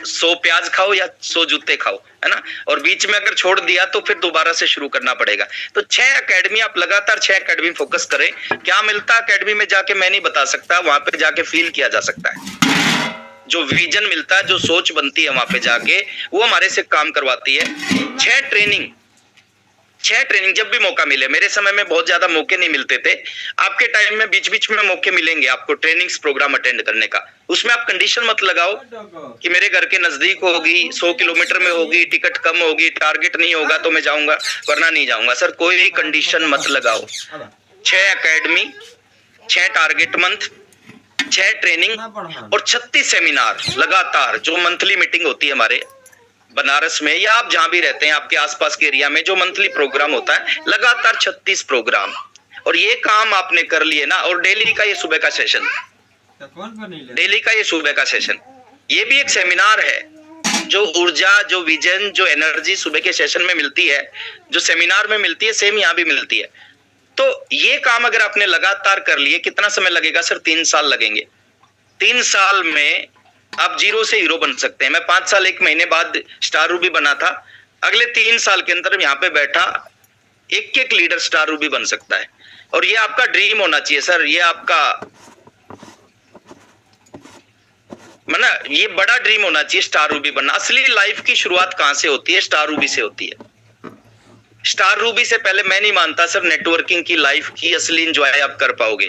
100 प्याज खाओ या 100 जूते खाओ, है ना। और बीच में अगर छोड़ दिया तो फिर दोबारा से शुरू करना पड़ेगा। तो 6 एकेडमी आप लगातार 6 एकेडमी फोकस करें। क्या मिलता है एकेडमी में जाके मैं नहीं बता सकता, वहां पे जाके फील किया जा सकता है। जो विजन मिलता है, जो सोच बनती है वहां पे जाके, वो हमारे से काम करवाती है। 6 ट्रेनिंग, 6 ट्रेनिंग जब भी मौका मिले। मेरे समय में बहुत ज्यादा मौके नहीं मिलते थे, आपके टाइम में बीच बीच में मौके मिलेंगे आपको ट्रेनिंग्स प्रोग्राम अटेंड करने का। उसमें आप कंडीशन मत लगाओ कि मेरे घर के नजदीक होगी, 100 किलोमीटर में होगी, टिकट कम होगी, टारगेट नहीं होगा तो मैं जाऊंगा वरना नहीं जाऊंगा। सर कोई भी कंडीशन मत लगाओ। 6 एकेडमी, 6 टारगेट मंथ, 6 ट्रेनिंग और 36 सेमिनार लगातार, जो मंथली मीटिंग होती है हमारे बनारस में या आप जहां भी रहते हैं आपके आसपास के एरिया में, जो मंथली प्रोग्राम होता है, लगातार 36 प्रोग्राम। और ये काम आपने कर लिए ना, और डेली का ये सुबह का सेशन, डेली का ये सुबह का सेशन, ये भी एक सेमिनार है। जो ऊर्जा, जो विजन, जो एनर्जी सुबह के सेशन में मिलती है, जो सेमिनार में मिलती है, सेम यहाँ भी मिलती है। तो ये काम अगर आपने लगातार कर लिए, कितना समय लगेगा सर? 3 साल लगेंगे। 3 साल में आप जीरो से हीरो बन सकते हैं। मैं 5 साल 1 महीने बाद स्टार रूबी बना था, अगले 3 साल के अंदर यहाँ पे बैठा एक एक लीडर स्टार रूबी बन सकता है। और ये आपका ड्रीम होना चाहिए सर, ये आपका ना, ये बड़ा ड्रीम होना चाहिए स्टार रूबी बनना। असली लाइफ की शुरुआत कहां से होती है? स्टार रूबी से होती है। स्टार रूबी से पहले मैं नहीं मानता सर नेटवर्किंग की लाइफ की असली एंजॉय आप कर पाओगे।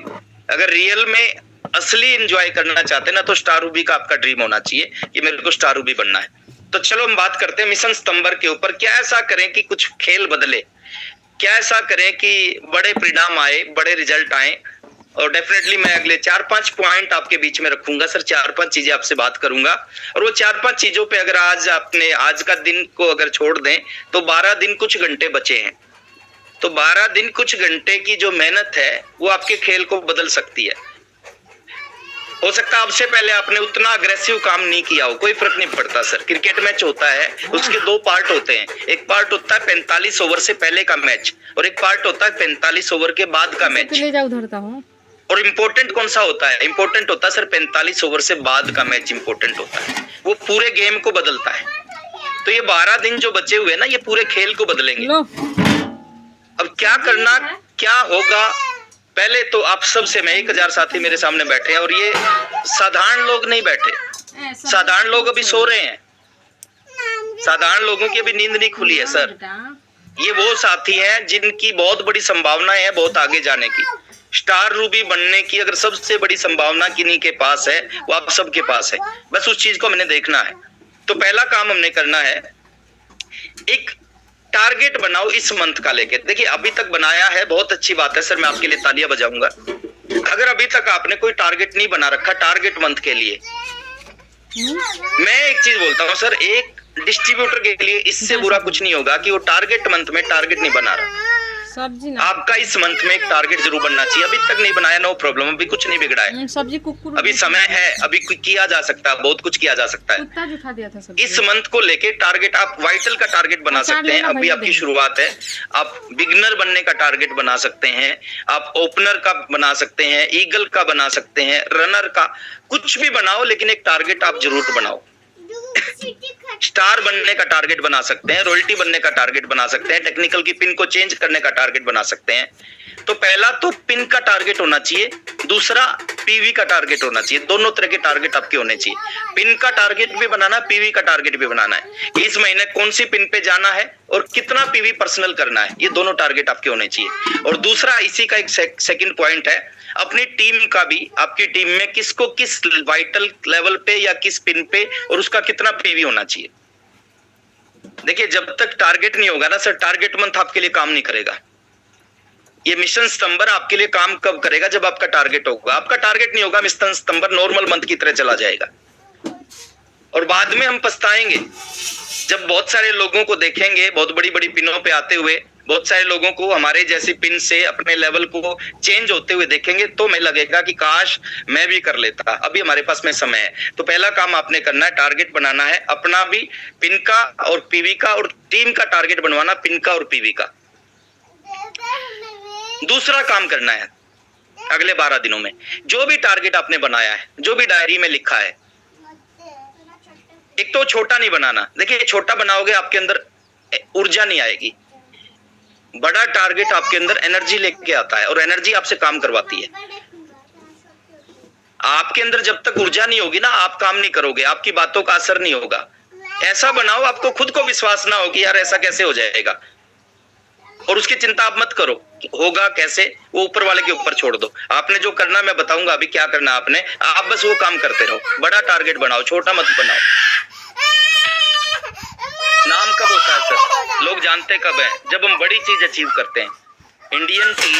अगर रियल में असली एंजॉय करना चाहते हैं ना, तो स्टार रूबी का आपका ड्रीम होना चाहिए कि मेरे को स्टार रूबी बनना है। तो चलो हम बात करते हैं मिशन सितंबर के ऊपर। क्या ऐसा करें कि कुछ खेल बदले, क्या ऐसा करें कि बड़े परिणाम आए, बड़े रिजल्ट आए। और डेफिनेटली मैं अगले 4-5 पॉइंट आपके बीच में रखूंगा सर, 4-5 चीजें आपसे बात करूंगा। और वो 4-5 चीजों पे अगर आज आपने आज का दिन को अगर छोड़ दें तो 12 दिन कुछ घंटे बचे हैं। तो 12 दिन कुछ घंटे की जो मेहनत है वो आपके खेल को बदल सकती है। हो सकता है आपसे पहले आपने उतना अग्रेसिव काम नहीं किया हो, कोई फर्क नहीं पड़ता सर। क्रिकेट मैच होता है, उसके 2 पार्ट होते हैं। एक पार्ट होता है 45 ओवर से पहले का मैच, और एक पार्ट होता है 45 ओवर के बाद का मैच। और इम्पोर्टेंट कौन सा होता है? इम्पोर्टेंट होता है सर 45 ओवर से बाद का मैच इम्पोर्टेंट होता है, वो पूरे गेम को बदलता है। तो ये 12 दिन जो बचे हुए ना, ये पूरे खेल को बदलेंगे। अब क्या करना, क्या होगा? पहले तो आप सबसे, मैं 1000 साथी मेरे सामने बैठे हैं और ये साधारण लोग नहीं बैठे, साधारण लोग अभी सो रहे हैं, साधारण लोगों की अभी नींद नहीं खुली है सर। ये वो साथी हैं जिनकी बहुत बड़ी संभावना है बहुत आगे जाने की। स्टार रूबी बनने की अगर सबसे बड़ी संभावना किन्हीं के पास है, वो आप सबके पास है। बस उस चीज को मैंने देखना है। तो पहला काम हमने करना है, एक टारगेट बनाओ इस मंथ का लेके। देखिए अभी तक बनाया है, बहुत अच्छी बात है सर, मैं आपके लिए तालियां बजाऊंगा। अगर अभी तक आपने कोई टारगेट नहीं बना रखा टारगेट मंथ के लिए, मैं एक चीज बोलता हूँ सर, एक डिस्ट्रीब्यूटर के लिए इससे बुरा कुछ नहीं होगा कि वो टारगेट मंथ में टारगेट नहीं बना रहा। सब्जी ना, आपका इस मंथ में एक टारगेट जरूर बनना चाहिए। अभी तक नहीं बनाया, नो प्रॉब्लम, अभी कुछ नहीं बिगड़ा है। सब्जी कुकुर, अभी समय है, अभी किया जा सकता है, बहुत कुछ किया जा सकता है। उठा दिया था इस मंथ को लेके टारगेट आप वाइटल का टारगेट बना सकते हैं। अभी आपकी शुरुआत है, आप बिगनर बनने का टारगेट बना सकते हैं, आप ओपनर का बना सकते हैं, ईगल का बना सकते हैं, रनर का, कुछ भी बनाओ, लेकिन एक टारगेट आप जरूर बनाओ। स्टार बनने का टारगेट बना सकते हैं, रॉयल्टी बनने का टारगेट बना सकते हैं, टेक्निकल की पिन को चेंज करने का टारगेट बना सकते हैं। तो पहला तो पिन का टारगेट होना चाहिए, दूसरा पीवी का टारगेट होना चाहिए। दोनों तरह के टारगेट आपके होने चाहिए। पिन का टारगेट भी बनाना, पीवी का टारगेट भी बनाना है। इस महीने कौन सी पिन पे जाना है और कितना पीवी पर्सनल करना है, ये दोनों टारगेट आपके होने चाहिए। और दूसरा इसी का एक सेकंड पॉइंट है, अपनी टीम का भी, आपकी टीम में किसको किस वाइटल लेवल पे या किस पिन पे और उसका कितना पीवी होना चाहिए। देखिए जब तक टारगेट नहीं होगा ना सर, टारगेट मंथ आपके लिए काम नहीं करेगा। ये मिशन सितंबर आपके लिए काम कब करेगा? जब आपका टारगेट होगा। आपका टारगेट नहीं होगा, मिशन सितंबर नॉर्मल मंथ की तरह चला जाएगा और बाद में हम पछताएंगे जब बहुत सारे लोगों को देखेंगे बहुत बड़ी बड़ी पिनों पे आते हुए, बहुत सारे लोगों को हमारे जैसी पिन से अपने लेवल को चेंज होते हुए देखेंगे, तो हमें लगेगा कि काश मैं भी कर लेता, अभी हमारे पास में समय है। तो पहला काम आपने करना है, टारगेट बनाना है, अपना भी पिन का और पीवी का, और टीम का टारगेट बनवाना पिन का और पीवी का। दूसरा काम करना है, अगले 12 दिनों में जो भी टारगेट आपने बनाया है, जो भी डायरी में लिखा है, एक तो छोटा नहीं बनाना, देखिए छोटा बनाओगे आपके अंदर ऊर्जा नहीं आएगी। बड़ा टारगेट आपके अंदर एनर्जी लेके आता है और एनर्जी आपसे काम करवाती है। आपके अंदर जब तक ऊर्जा नहीं होगी ना, आप काम नहीं करोगे, आपकी बातों का असर नहीं होगा। ऐसा बनाओ आपको खुद को विश्वास ना हो कि यार ऐसा कैसे हो जाएगा, और उसकी चिंता आप मत करो होगा कैसे, वो ऊपर वाले के ऊपर छोड़ दो। आपने जो करना मैं बताऊंगा अभी क्या करना आपने, आप बस वो काम करते रहो। बड़ा टारगेट बनाओ, छोटा मत बनाओ। नाम कब होता है सर, लोग जानते कब है, जब हम बड़ी चीज अचीव करते हैं। इंडियन टीम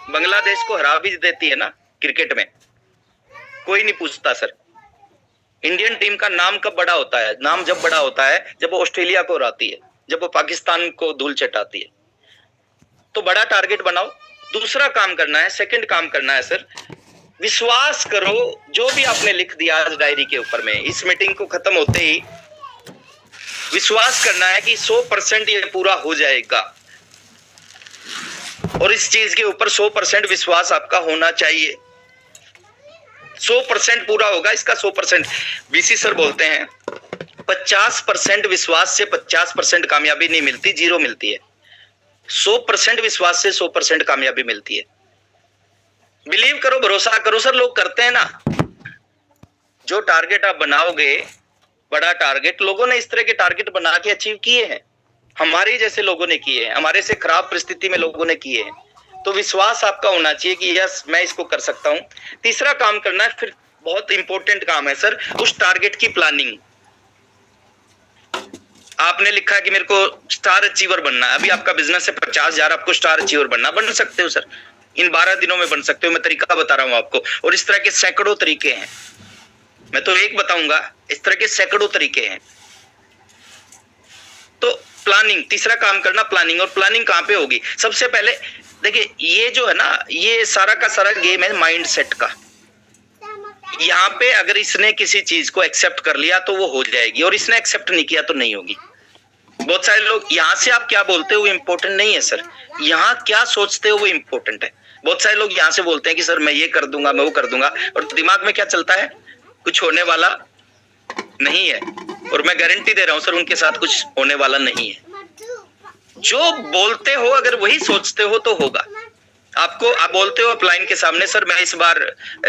बांग्लादेश को हरा भी देती है ना क्रिकेट में, कोई नहीं पूछता सर। इंडियन टीम का नाम कब बड़ा होता है, नाम जब बड़ा होता है जब वो ऑस्ट्रेलिया को हराती है, जब वो पाकिस्तान को धूल चटाती है। तो बड़ा टारगेट बनाओ। दूसरा काम करना है, सेकंड काम करना है सर, विश्वास करो जो भी आपने लिख दिया आज डायरी के ऊपर में, इस मीटिंग को खत्म होते ही विश्वास करना है कि 100% ये पूरा हो जाएगा, और इस चीज के ऊपर 100% विश्वास आपका होना चाहिए। 100% पूरा होगा, इसका 100%। बीसी सर बोलते हैं 50% विश्वास से 50% कामयाबी नहीं मिलती, 0 मिलती है। 100% विश्वास से 100% कामयाबी मिलती है। बिलीव करो, भरोसा करो सर, लोग करते हैं ना। जो टारगेट आप बनाओगे बड़ा टारगेट, लोगों ने इस तरह के टारगेट बना के अचीव किए हैं, हमारे जैसे लोगों ने किए हैं, हमारे से खराब परिस्थिति में लोगों ने किए हैं। तो विश्वास आपका होना चाहिए कि यस मैं इसको कर सकता हूं। तीसरा काम करना है, फिर बहुत इंपॉर्टेंट काम है सर, उस टारगेट की प्लानिंग। आपने लिखा है कि मेरे को स्टार अचीवर बनना है, अभी आपका बिजनेस है 50,000, आपको स्टार अचीवर बनना, बन सकते हो सर, इन 12 दिनों में बन सकते हो। मैं तरीका बता रहा हूं आपको, और इस तरह के सैकड़ों तरीके हैं, मैं तो एक बताऊंगा, इस तरह के सैकड़ों तरीके हैं। तो प्लानिंग, तीसरा काम करना प्लानिंग। और प्लानिंग कहां पे होगी, सबसे पहले देखिए ये जो है ना, ये सारा का सारा गेम है माइंड सेट का। यहाँ पे अगर इसने किसी चीज को एक्सेप्ट कर लिया तो वो हो जाएगी, और इसने एक्सेप्ट नहीं किया तो नहीं होगी। बहुत सारे लोग, यहाँ से आप क्या बोलते हो वो इम्पोर्टेंट नहीं है सर, यहाँ क्या सोचते हो वो इम्पोर्टेंट है। बहुत सारे लोग यहाँ से बोलते हैं कि सर मैं ये कर दूंगा, मैं वो कर दूंगा, और दिमाग में क्या चलता है, कुछ होने वाला नहीं है। और मैं गारंटी दे रहा हूं सर, उनके साथ कुछ होने वाला नहीं है। जो बोलते हो अगर वही सोचते हो तो होगा। आपको आप बोलते हो अपलाइन के सामने, सर मैं इस बार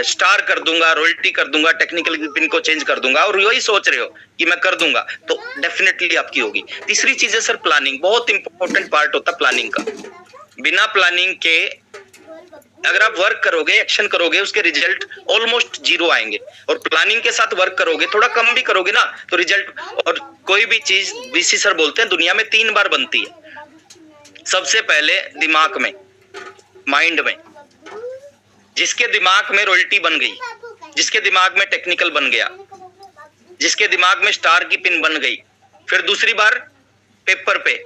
स्टार कर दूंगा, रॉयल्टी कर दूंगा, टेक्निकल पिन को चेंज कर दूंगा, और वही सोच रहे हो कि मैं कर दूंगा, तो डेफिनेटली आपकी होगी। तीसरी चीज है सर प्लानिंग, बहुत इंपॉर्टेंट पार्ट होता है प्लानिंग का। बिना प्लानिंग के अगर आप वर्क करोगे, एक्शन करोगे, उसके रिजल्ट ऑलमोस्ट 0 आएंगे। और प्लानिंग के साथ वर्क करोगे, थोड़ा कम भी करोगे ना तो रिजल्ट, और कोई भी चीज बीसी सर बोलते हैं दुनिया में 3 बार बनती है। सबसे पहले दिमाग में, माइंड में, जिसके दिमाग में रॉयल्टी बन गई, जिसके दिमाग में टेक्निकल बन गया, जिसके दिमाग में स्टार की पिन बन गई, फिर दूसरी बार पेपर पे,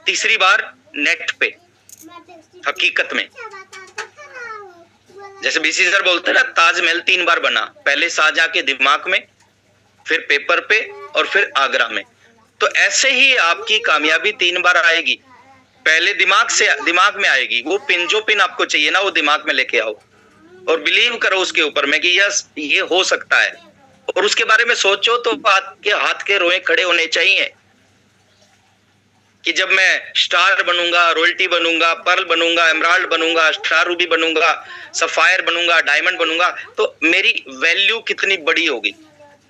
तीसरी बार नेट पे, हकीकत में। जैसे बीसी सर बोलते हैं ना, ताजमहल 3 बार बना, पहले शाहजहां के दिमाग में, फिर पेपर पे, और फिर आगरा में। तो ऐसे ही आपकी कामयाबी 3 बार आएगी। पहले दिमाग में आएगी, वो पिन, जो पिन आपको चाहिए ना वो दिमाग में लेके आओ, और बिलीव करो उसके ऊपर में कि यस ये हो सकता है, और उसके बारे में सोचो तो आपके हाथ के रोए खड़े होने चाहिए कि जब मैं स्टार बनूंगा, रॉयल्टी बनूंगा, पर्ल बनूंगा, एमराल्ड बनूंगा, स्टार रूबी बनूंगा, सफायर बनूंगा, डायमंड बनूंगा, तो मेरी वैल्यू कितनी बड़ी होगी,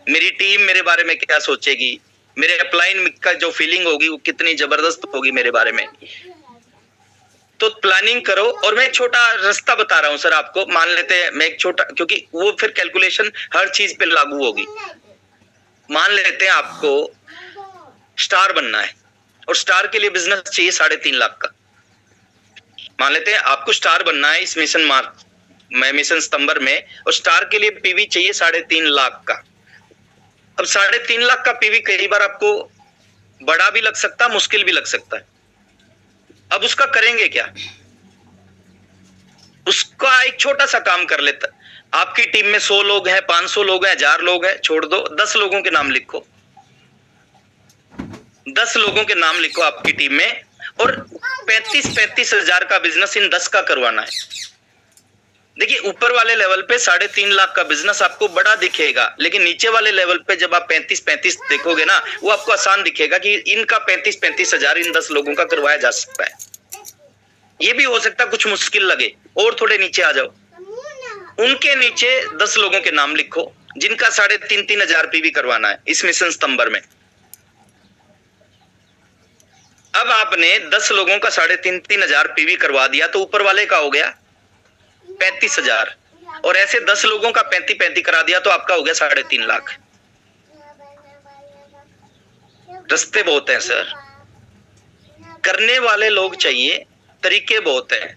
मेरी टीम मेरे बारे में क्या सोचेगी, मेरे अपलाइन का जो फीलिंग होगी वो कितनी जबरदस्त होगी मेरे बारे में। तो प्लानिंग करो। और मैं एक छोटा रास्ता बता रहा हूं सर आपको, मान लेते हैं मैं एक छोटा, क्योंकि वो फिर कैलकुलेशन हर चीज पे लागू होगी। मान लेते हैं आपको स्टार बनना है, और स्टार के लिए बिजनेस चाहिए 3.5 लाख का। मान लेते हैं आपको स्टार बनना है इस मिशन सितंबर में, और स्टार के लिए पीवी चाहिए 3.5 लाख का। अब 3.5 लाख का पीवी कई बार आपको बड़ा भी लग सकता है, मुश्किल भी लग सकता है। अब उसका करेंगे क्या, उसका एक छोटा सा काम कर लेता। आपकी टीम में 100 लोग हैं, 500 लोग हैं, 1000 लोग हैं, छोड़ दो, 10 लोगों के नाम लिखो, 10 लोगों के नाम लिखो आपकी टीम में, और 35,000 का बिजनेस इन 10 का करवाना है। देखिए ऊपर वाले लेवल पे 3.5 लाख का बिजनेस आपको बड़ा दिखेगा, लेकिन नीचे वाले लेवल पे जब आप 35 देखोगे ना, वो आपको आसान दिखेगा कि इनका 35 हजार इन 10 लोगों का करवाया जा सकता है। ये भी हो सकता है कुछ मुश्किल लगे, और थोड़े नीचे आ जाओ, उनके नीचे 10 लोगों के नाम लिखो जिनका 3.5 हजार पीवी करवाना है इस मिशन सितंबर में। अब आपने 10 लोगों का 3.5 हजार पीवी करवा दिया तो ऊपर वाले का हो गया 35 हजार, और ऐसे 10 लोगों का 35 करा दिया तो आपका हो गया 3.5 लाख। रास्ते बहुत हैं सर, करने वाले लोग चाहिए, तरीके बहुत हैं।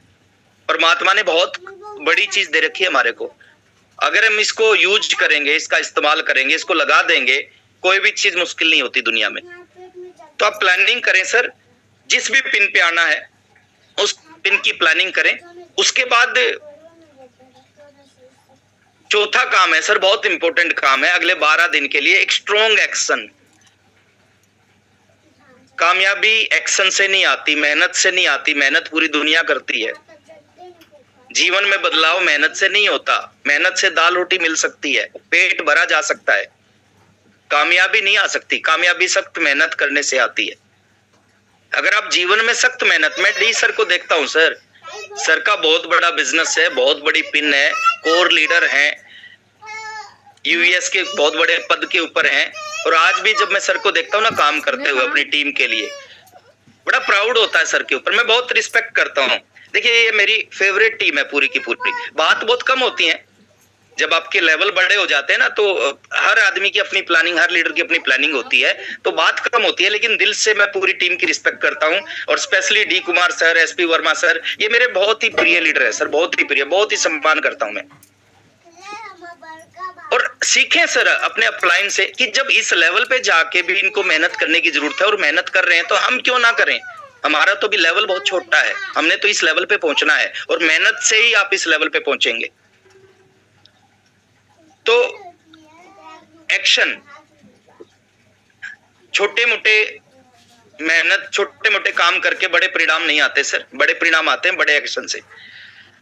परमात्मा ने बहुत बड़ी चीज दे रखी है हमारे को, अगर हम इसको यूज करेंगे, इसका इस्तेमाल करेंगे, इसको लगा देंगे, कोई भी चीज मुश्किल नहीं होती दुनिया में। तो आप प्लानिंग करें सर, जिस भी पिन पे आना है उस पिन की प्लानिंग करें। उसके बाद चौथा काम है सर, बहुत इंपॉर्टेंट काम है अगले 12 दिन के लिए, एक स्ट्रॉन्ग एक्शन। कामयाबी एक्शन से नहीं आती, मेहनत से नहीं आती, मेहनत पूरी दुनिया करती है। जीवन में बदलाव मेहनत से नहीं होता, मेहनत से दाल रोटी मिल सकती है, पेट भरा जा सकता है, कामयाबी नहीं आ सकती। कामयाबी सख्त मेहनत करने से आती है। अगर आप जीवन में सख्त मेहनत, मैं डी सर को देखता हूं सर का बहुत बड़ा बिजनेस है, बहुत बड़ी पिन है, कोर लीडर हैं, यूएस के बहुत बड़े पद के ऊपर हैं, और आज भी जब मैं सर को देखता हूँ ना काम करते हुए अपनी टीम के लिए, बड़ा प्राउड होता है सर के ऊपर, मैं बहुत रिस्पेक्ट करता हूँ। देखिए ये मेरी फेवरेट टीम है पूरी की पूरी। बात बहुत कम होती है, जब आपके लेवल बड़े हो जाते हैं ना तो हर आदमी की अपनी प्लानिंग, हर लीडर की अपनी प्लानिंग होती है, तो बात कम होती है, लेकिन दिल से मैं पूरी टीम की रिस्पेक्ट करता हूं। और specially D Kumar sir, SP Verma sir, ये मेरे बहुत ही प्रिय लीडर है सर, बहुत ही प्रिय, बहुत ही सम्मान करता हूं मैं। और सीखें सर अपने अपलाइन से कि जब इस लेवल पे जाके भी इनको मेहनत करने की जरूरत है और मेहनत कर रहे हैं तो हम क्यों ना करें। हमारा तो भी लेवल बहुत छोटा है, हमने तो इस लेवल पे पहुंचना है, और मेहनत से ही आप इस लेवल पे पहुंचेंगे। तो एक्शन, छोटे मोटे मेहनत, छोटे मोटे काम करके बड़े परिणाम नहीं आते सर, बड़े परिणाम आते हैं बड़े एक्शन से।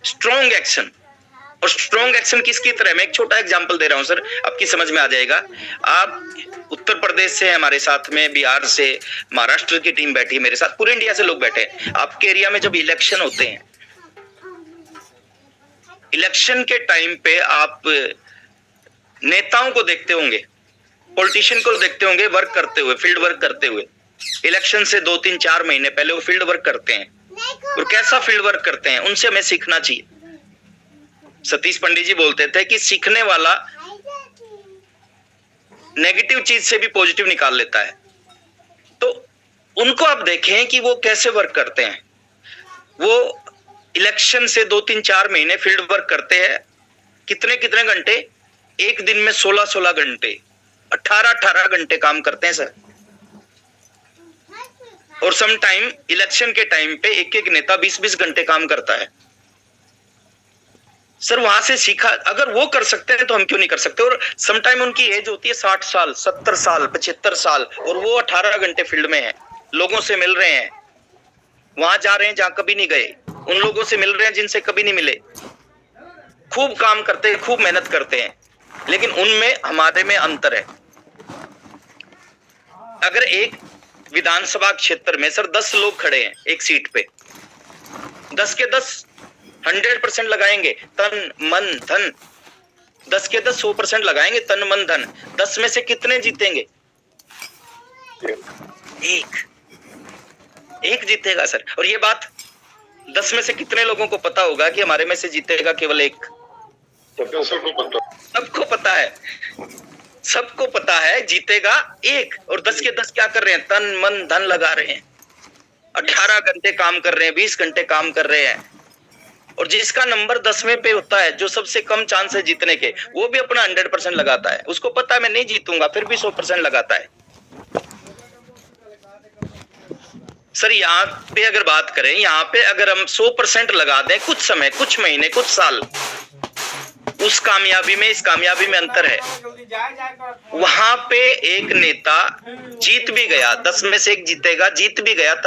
स्ट्रॉन्ग एक्शन, और स्ट्रॉन्ग एक्शन किसकी तरह, मैं एक छोटा एग्जांपल दे रहा हूं सर, आपकी समझ में आ जाएगा। आप उत्तर प्रदेश से हमारे साथ में, बिहार से, महाराष्ट्र की टीम बैठी है मेरे साथ, पूरे इंडिया से लोग बैठे हैं। आपके एरिया में जब इलेक्शन होते हैं, इलेक्शन के टाइम पे आप नेताओं को देखते होंगे, पॉलिटिशियन को देखते होंगे वर्क करते हुए, फील्ड वर्क करते हुए। इलेक्शन से 2, 3, 4 महीने पहले वो फील्ड वर्क करते हैं, और कैसा फील्ड वर्क करते हैं, उनसे हमें सीखना चाहिए। सतीश पंडित जी बोलते थे कि सीखने वाला नेगेटिव चीज से भी पॉजिटिव निकाल लेता है। तो उनको आप देखें कि वो कैसे वर्क करते हैं। वो इलेक्शन से 2, 3, 4 महीने फील्ड वर्क करते हैं, कितने घंटे, एक दिन में 16 घंटे, 18 घंटे काम करते हैं सर। और सम टाइम इलेक्शन के टाइम पे एक नेता 20 घंटे काम करता है सर। वहां से सीखा, अगर वो कर सकते हैं तो हम क्यों नहीं कर सकते। और सम टाइम उनकी एज होती है 60 साल, 70 साल, 75 साल, और वो 18 घंटे फील्ड में है, लोगों से मिल रहे हैं, वहां जा रहे हैं जहां कभी नहीं गए, उन लोगों से मिल रहे हैं जिनसे कभी नहीं मिले, खूब काम करते हैं, खूब मेहनत करते हैं, लेकिन उनमें हमारे में अंतर है। अगर एक विधानसभा क्षेत्र में सर 10 लोग खड़े हैं एक सीट पे, 10 के 10 100% लगाएंगे, तन मन धन, 10 के 10 100% लगाएंगे, तन मन धन, 10 में से कितने जीतेंगे, एक जीतेगा सर। और ये बात 10 में से कितने लोगों को पता होगा कि हमारे में से जीतेगा केवल एक। सबको पता है, सबको पता है जीतेगा एक, और 10 के 10 क्या कर रहे हैं, तन मन धन लगा रहे हैं, 18 घंटे काम कर रहे हैं, 20 घंटे काम कर रहे हैं। और जिसका नंबर 10वें पे होता है, जो सबसे कम चांस है जीतने के, वो भी अपना 100% लगाता है, उसको पता है मैं नहीं जीतूंगा, फिर भी 100% लगाता है सर। यहाँ पे अगर बात करें, यहाँ पे अगर हम 100% लगा दें, कुछ समय, कुछ महीने, कुछ साल, उस कामयाबी में इस कामयाबी में अंतर है। वहां पे एक नेता जीत भी गया, 10 में से एक जीतेगा, जीत भी गया, तन